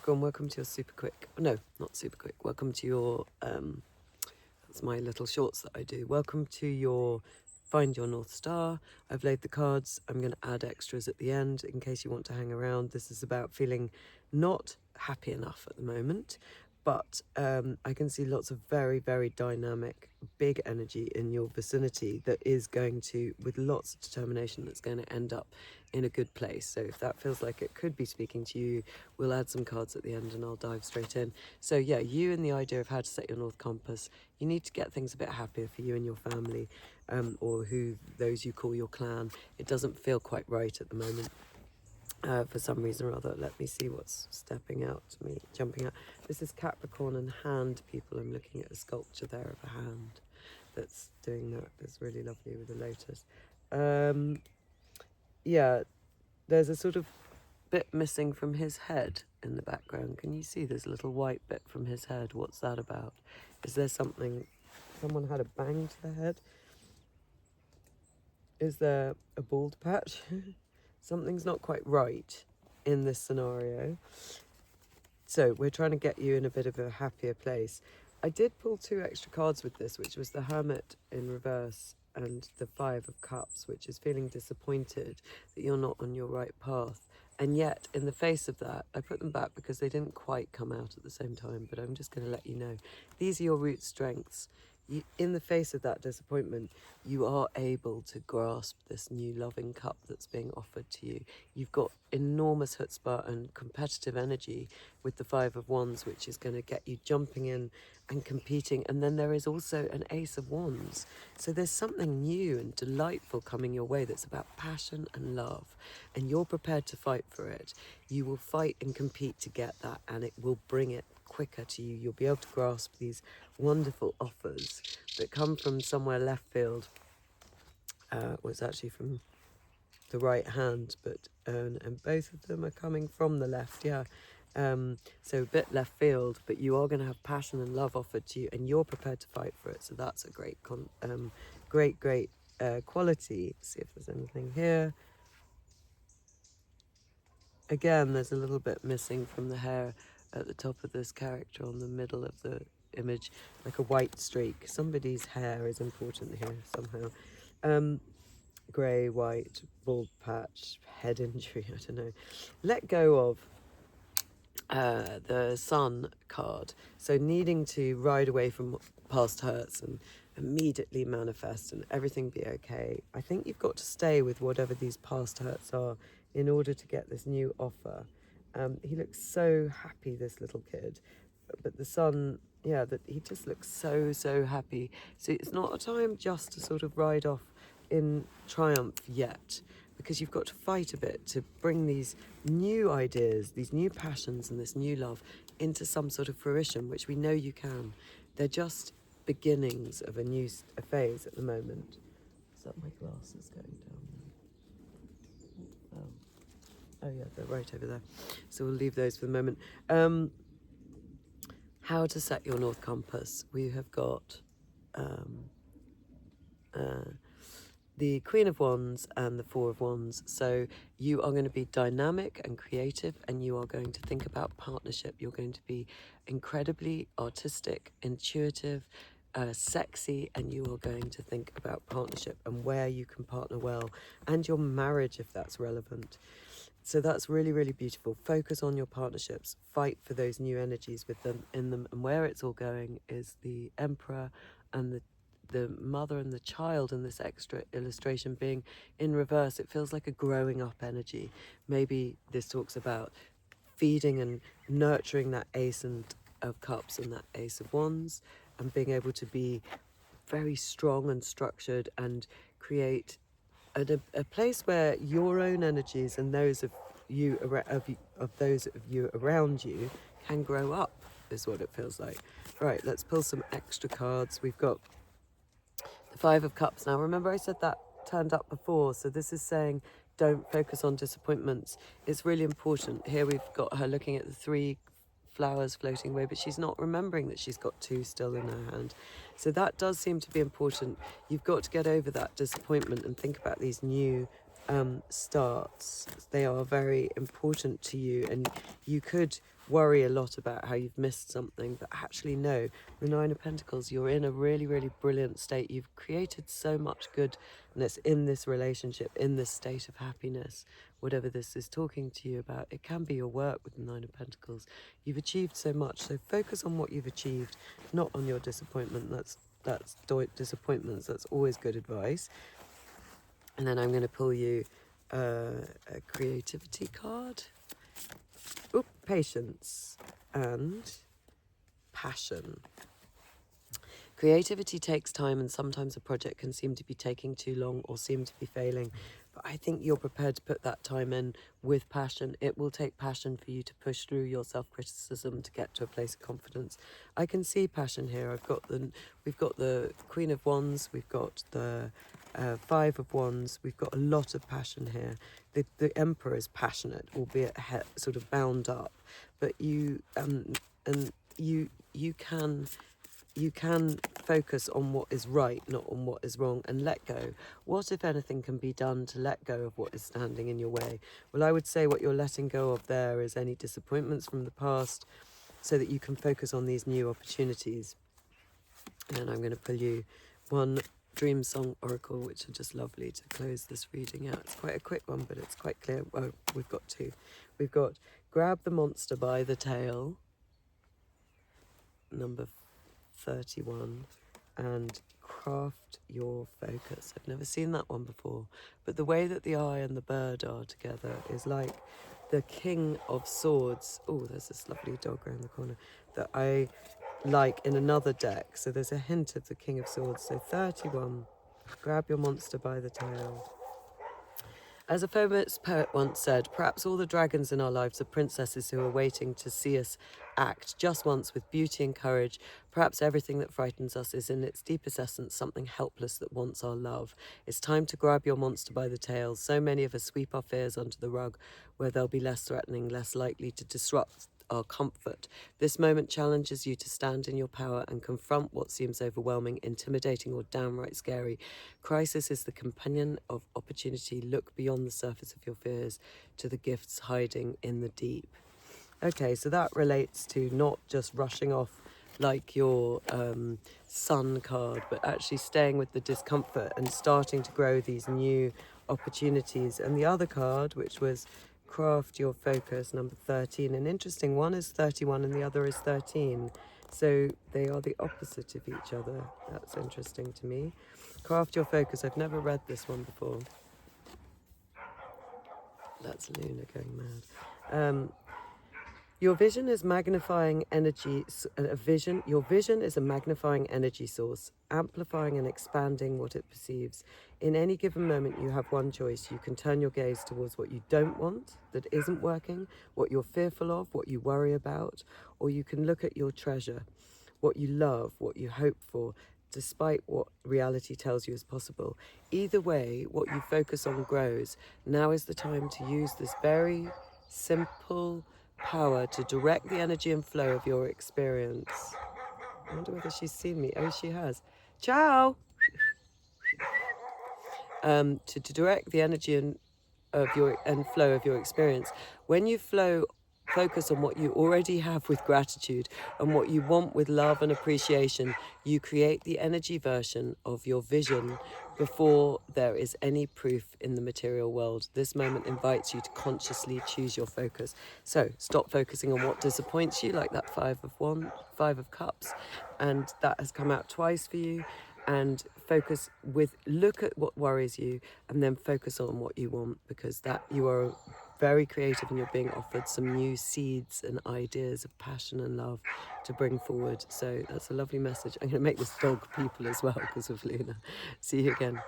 Capricorn, welcome to your super quick, no, not super quick, welcome to your, that's my little shorts that I do. Welcome to your Find Your North Star. I've laid the cards. I'm going to add extras at the end in case you want to hang around. This is about feeling not happy enough at the moment, but I can see lots of very, very dynamic, big energy in your vicinity that is going to, with lots of determination, that's going to end up in a good place. So if that feels like it could be speaking to you, we'll add some cards at the end and I'll dive straight in. So yeah, you and the idea of how to set your North Compass, you need to get things a bit happier for you and your family, or those you call your clan. It doesn't feel quite right at the moment. For some reason or other. Let me see what's stepping out to me, jumping out. This is Capricorn and hand, people. I'm looking at a sculpture there of a hand that's doing that. It's really lovely with the lotus. Yeah, there's a sort of bit missing from his head in the background. Can you see there's a little white bit from his head? What's that about? Is there something, someone had a bang to the head? Is there a bald patch? Something's not quite right in this scenario. So we're trying to get you in a bit of a happier place. I did pull 2 extra cards with this, which was the Hermit in reverse and the 5 of Cups, which is feeling disappointed that you're not on your right path. And yet, in the face of that, I put them back because they didn't quite come out at the same time, but I'm just going to let you know. These are your root strengths. In the face of that disappointment, you are able to grasp this new loving cup that's being offered to you. You've got enormous chutzpah and competitive energy with the 5 of Wands, which is going to get you jumping in and competing. And then there is also an Ace of Wands. So there's something new and delightful coming your way that's about passion and love. And you're prepared to fight for it. You will fight and compete to get that, and it will bring it quicker to you. You'll be able to grasp these wonderful offers that come from somewhere left field. Well, it's actually from the right hand, but and both of them are coming from the left, yeah. So a bit left field, but you are going to have passion and love offered to you, and you're prepared to fight for it. So that's a great quality. Let's see if there's anything here. Again, there's a little bit missing from the hair at the top of this character on the middle of the image, like a white streak. Somebody's hair is important here somehow. Grey, white, bald patch, head injury, I don't know. Let go of the Sun card. So needing to ride away from past hurts and immediately manifest and everything be okay. I think you've got to stay with whatever these past hurts are in order to get this new offer. He looks so happy, this little kid. But the Sun, yeah, that he just looks so happy. So it's not a time just to sort of ride off in triumph yet, because you've got to fight a bit to bring these new ideas, these new passions and this new love into some sort of fruition, which we know you can. They're just beginnings of a new phase at the moment. Is that my glasses going down? Oh yeah, they're right over there. So we'll leave those for the moment. How to set your North Compass. We have got the Queen of Wands and the 4 of Wands. So you are going to be dynamic and creative, and you are going to think about partnership. You're going to be incredibly artistic, intuitive, sexy, and you are going to think about partnership and where you can partner well, and your marriage if that's relevant. So that's really, really beautiful. Focus on your partnerships. Fight for those new energies with them in them. And where it's all going is the Emperor and the mother and the child in this extra illustration being in reverse. It feels like a growing up energy. Maybe this talks about feeding and nurturing that Ace of Cups and that Ace of Wands, and being able to be very strong and structured and create a place where your own energies and those of you those of you around you can grow up, is what it feels like. Right, let's pull some extra cards. We've got the 5 of Cups. Now remember I said that turned up before, so this is saying don't focus on disappointments. It's really important. Here we've got her looking at the 3 flowers floating away, but she's not remembering that she's got 2 still in her hand. So that does seem to be important. You've got to get over that disappointment and think about these new starts. They are very important to you, and you could worry a lot about how you've missed something, but actually no, the Nine of Pentacles, you're in a really, really brilliant state. You've created so much goodness in this relationship, in this state of happiness, whatever this is talking to you about. It can be your work with the Nine of Pentacles. You've achieved so much, so focus on what you've achieved, not on your disappointment. That's disappointments. That's always good advice. And then I'm going to pull you a creativity card. Oop, patience and passion. Creativity takes time, and sometimes a project can seem to be taking too long or seem to be failing. But I think you're prepared to put that time in with passion. It will take passion for you to push through your self-criticism to get to a place of confidence. I can see passion here. We've got the Queen of Wands. We've got the Five of Wands. We've got a lot of passion here. The Emperor is passionate, albeit sort of bound up. But you can focus on what is right, not on what is wrong, and let go. What, if anything, can be done to let go of what is standing in your way? Well, I would say what you're letting go of there is any disappointments from the past, so that you can focus on these new opportunities. And I'm going to pull you one Dream Song Oracle, which are just lovely to close this reading out. It's quite a quick one, but it's quite clear. Well, we've got two. We've got Grab the Monster by the Tail, number 31, and Craft Your Focus. I've never seen that one before, but the way that the eye and the bird are together is like the King of Swords. Oh, there's this lovely dog around the corner that I like in another deck, so there's a hint of the King of Swords. So 31, grab your monster by the tail. As a famous poet once said, perhaps all the dragons in our lives are princesses who are waiting to see us act just once with beauty and courage. Perhaps everything that frightens us is in its deepest essence something helpless that wants our love. It's time to grab your monster by the tail. So many of us sweep our fears under the rug where they'll be less threatening, less likely to disrupt our comfort. This moment challenges you to stand in your power and confront what seems overwhelming, intimidating, or downright scary. Crisis is the companion of opportunity. Look beyond the surface of your fears to the gifts hiding in the deep. Okay, so that relates to not just rushing off like your sun card, but actually staying with the discomfort and starting to grow these new opportunities. And the other card, which was Craft Your Focus, number 13. An interesting one is 31 and the other is 13. So they are the opposite of each other. That's interesting to me. Craft Your Focus. I've never read this one before. That's Luna going mad. Your vision is magnifying energy. Your vision is a magnifying energy source, amplifying and expanding what it perceives. In any given moment, you have one choice. You can turn your gaze towards what you don't want, that isn't working, what you're fearful of, what you worry about, or you can look at your treasure, what you love, what you hope for, despite what reality tells you is possible. Either way, what you focus on grows. Now is the time to use this very simple power to direct the energy and flow of your experience. I wonder whether she's seen me. Oh, she has. Ciao! To direct the energy and flow of your experience. When you focus on what you already have with gratitude and what you want with love and appreciation, you create the energy version of your vision before there is any proof in the material world. This moment invites you to consciously choose your focus. So stop focusing on what disappoints you, like that Five of Cups, and that has come out twice for you. And look at what worries you and then focus on what you want, because that you are very creative and you're being offered some new seeds and ideas of passion and love to bring forward. So that's a lovely message. I'm going to make this dog people as well because of Luna. See you again.